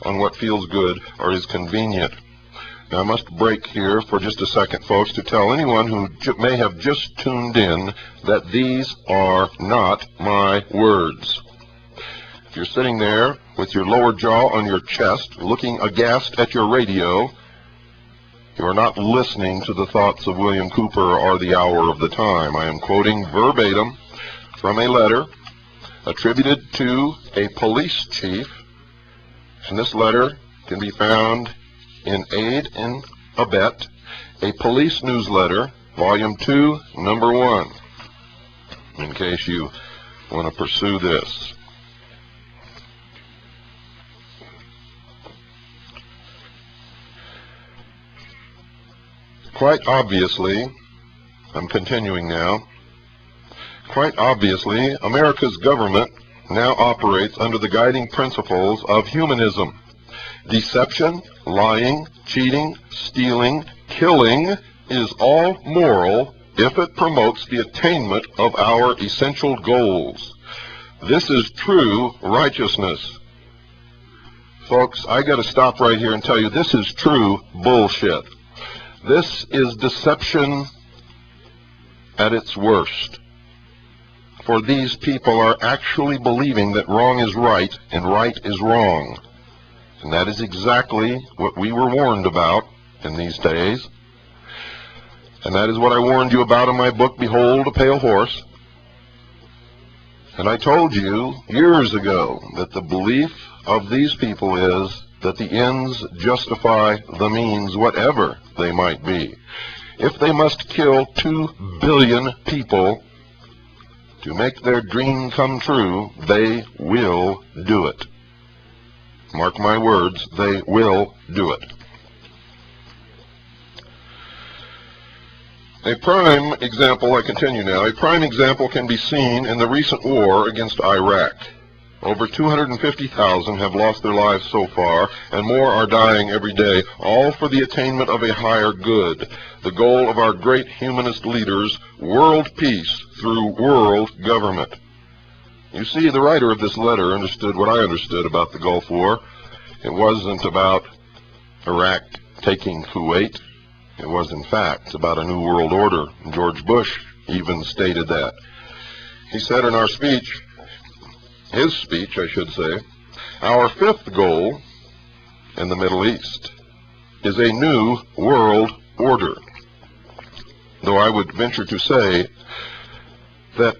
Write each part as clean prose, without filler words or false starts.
on what feels good or is convenient. Now, I must break here for just a second, folks, to tell anyone who may have just tuned in that these are not my words. If you're sitting there with your lower jaw on your chest, looking aghast at your radio, you are not listening to the thoughts of William Cooper or the Hour of the Time. I am quoting verbatim from a letter attributed to a police chief, and this letter can be found in Aid and Abet, a police newsletter, Volume 2, Number 1, in case you want to pursue this. Quite obviously, I'm continuing now, quite obviously, America's government now operates under the guiding principles of humanism. Deception, lying, cheating, stealing, killing is all moral if it promotes the attainment of our essential goals. This is true righteousness. Folks, I got to stop right here and tell you this is true bullshit. This is deception at its worst. For these people are actually believing that wrong is right and right is wrong. And that is exactly what we were warned about in these days. And that is what I warned you about in my book, Behold a Pale Horse. And I told you years ago that the belief of these people is that the ends justify the means, whatever they might be. If they must kill 2 billion people to make their dream come true, they will do it. Mark my words, they will do it. A prime example, I continue now, a prime example can be seen in the recent war against Iraq. Over 250,000 have lost their lives so far, and more are dying every day, all for the attainment of a higher good, the goal of our great humanist leaders, world peace through world government. You see, the writer of this letter understood what I understood about the Gulf War. It wasn't about Iraq taking Kuwait. It was, in fact, about a new world order. George Bush even stated that. He said in our speech, his speech, I should say, our fifth goal in the Middle East is a new world order. Though I would venture to say that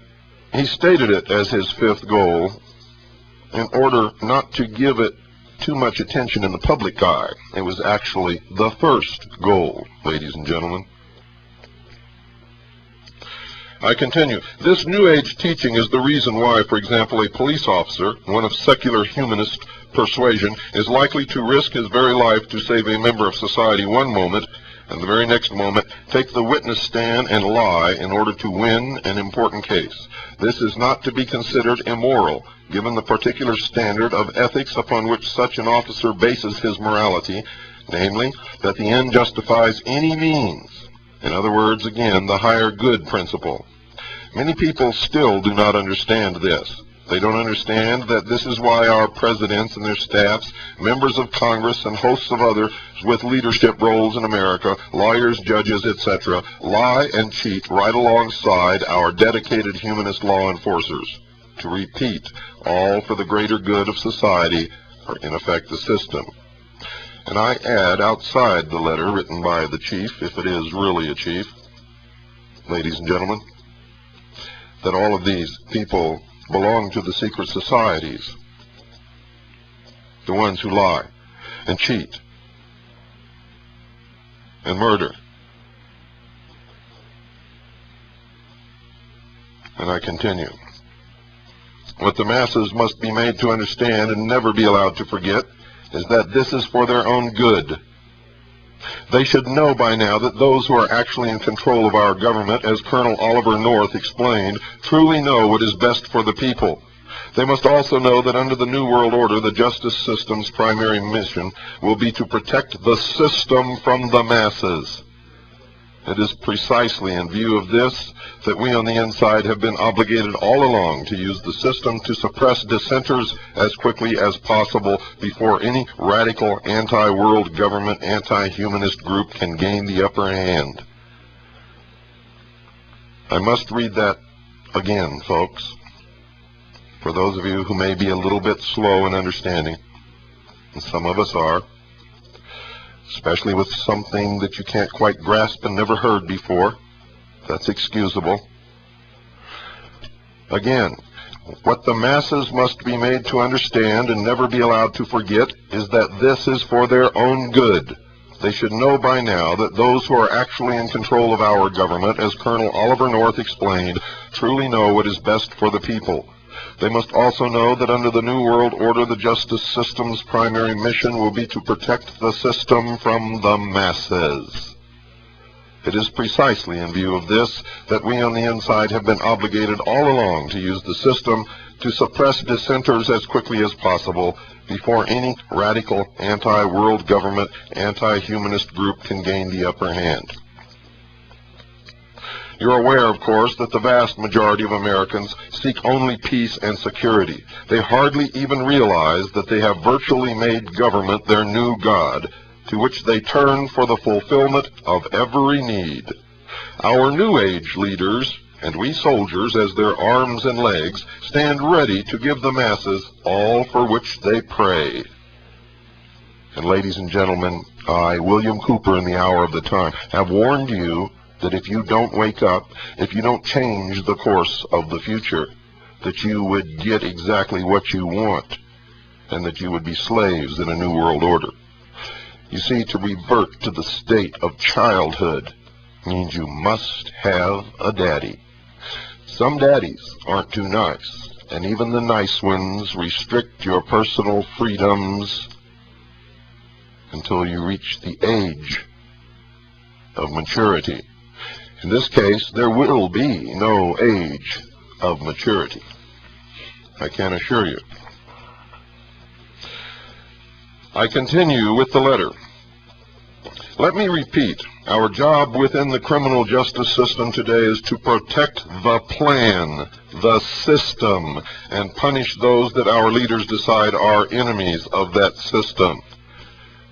he stated it as his fifth goal in order not to give it too much attention in the public eye. It was actually the first goal, ladies and gentlemen. I continue. This New Age teaching is the reason why, for example, a police officer, one of secular humanist persuasion, is likely to risk his very life to save a member of society one moment, and the very next moment take the witness stand and lie in order to win an important case. This is not to be considered immoral, given the particular standard of ethics upon which such an officer bases his morality, namely, that the end justifies any means. In other words, again, the higher good principle. Many people still do not understand this. They don't understand that this is why our presidents and their staffs, members of Congress, and hosts of others with leadership roles in America, lawyers, judges, etc., lie and cheat right alongside our dedicated humanist law enforcers. To repeat, all for the greater good of society, or in effect the system. And I add, outside the letter written by the chief, if it is really a chief, ladies and gentlemen, that all of these people belong to the secret societies, the ones who lie and cheat and murder. And I continue. What the masses must be made to understand and never be allowed to forget is that this is for their own good. They should know by now that those who are actually in control of our government, as Colonel Oliver North explained, truly know what is best for the people. They must also know that under the New World Order, the justice system's primary mission will be to protect the system from the masses. It is precisely in view of this that we on the inside have been obligated all along to use the system to suppress dissenters as quickly as possible before any radical anti-world government, anti-humanist group can gain the upper hand. I must read that again, folks, for those of you who may be a little bit slow in understanding, and some of us are, especially with something that you can't quite grasp and never heard before. That's excusable. Again, what the masses must be made to understand and never be allowed to forget is that this is for their own good. They should know by now that those who are actually in control of our government, as Colonel Oliver North explained, truly know what is best for the people. They must also know that under the New World Order, the justice system's primary mission will be to protect the system from the masses. It is precisely in view of this that we on the inside have been obligated all along to use the system to suppress dissenters as quickly as possible before any radical anti-world government, anti-humanist group can gain the upper hand. You're aware, of course, that the vast majority of Americans seek only peace and security. They hardly even realize that they have virtually made government their new god, to which they turn for the fulfillment of every need. Our New Age leaders, and we soldiers as their arms and legs, stand ready to give the masses all for which they pray. And ladies and gentlemen, I, William Cooper, in the hour of the time, have warned you that if you don't wake up, if you don't change the course of the future, that you would get exactly what you want, and that you would be slaves in a new world order. You see, to revert to the state of childhood means you must have a daddy. Some daddies aren't too nice, and even the nice ones restrict your personal freedoms until you reach the age of maturity. In this case, there will be no age of maturity, I can assure you. I continue with the letter. Let me repeat, our job within the criminal justice system today is to protect the plan, the system, and punish those that our leaders decide are enemies of that system.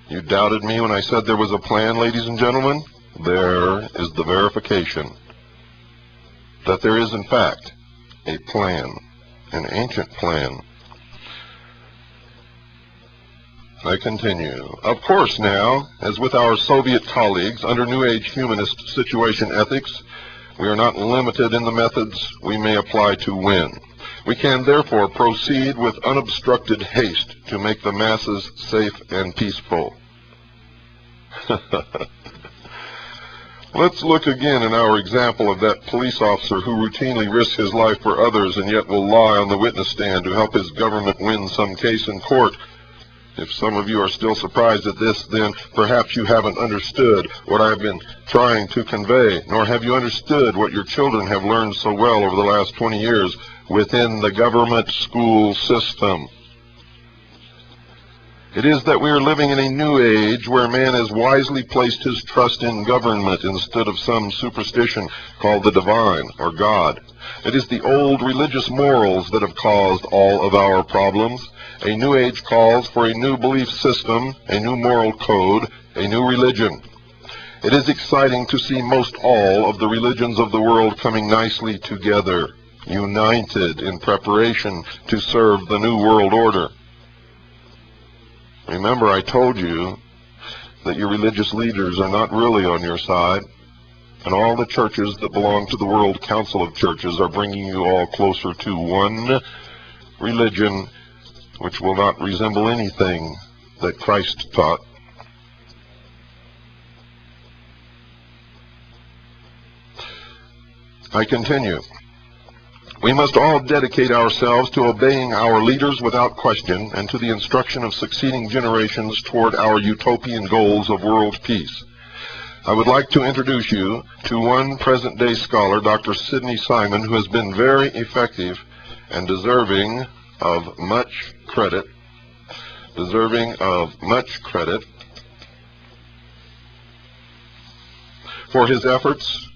You doubted me when I said there was a plan, ladies and gentlemen? There is the verification that there is, in fact, a plan, an ancient plan. I continue. Of course now, as with our Soviet colleagues under New Age humanist situation ethics, we are not limited in the methods we may apply to win. We can therefore proceed with unobstructed haste to make the masses safe and peaceful. Let's look again in our example of that police officer who routinely risks his life for others and yet will lie on the witness stand to help his government win some case in court. If some of you are still surprised at this, then perhaps you haven't understood what I have been trying to convey, nor have you understood what your children have learned so well over the last 20 years within the government school system. It is that we are living in a new age where man has wisely placed his trust in government instead of some superstition called the divine or God. It is the old religious morals that have caused all of our problems. A new age calls for a new belief system, a new moral code, a new religion. It is exciting to see most all of the religions of the world coming nicely together, united in preparation to serve the new world order. Remember, I told you that your religious leaders are not really on your side, and all the churches that belong to the World Council of Churches are bringing you all closer to one religion which will not resemble anything that Christ taught. I continue. We must all dedicate ourselves to obeying our leaders without question and to the instruction of succeeding generations toward our utopian goals of world peace. I would like to introduce you to one present-day scholar, Dr. Sidney Simon, who has been very effective and deserving of much credit, for his efforts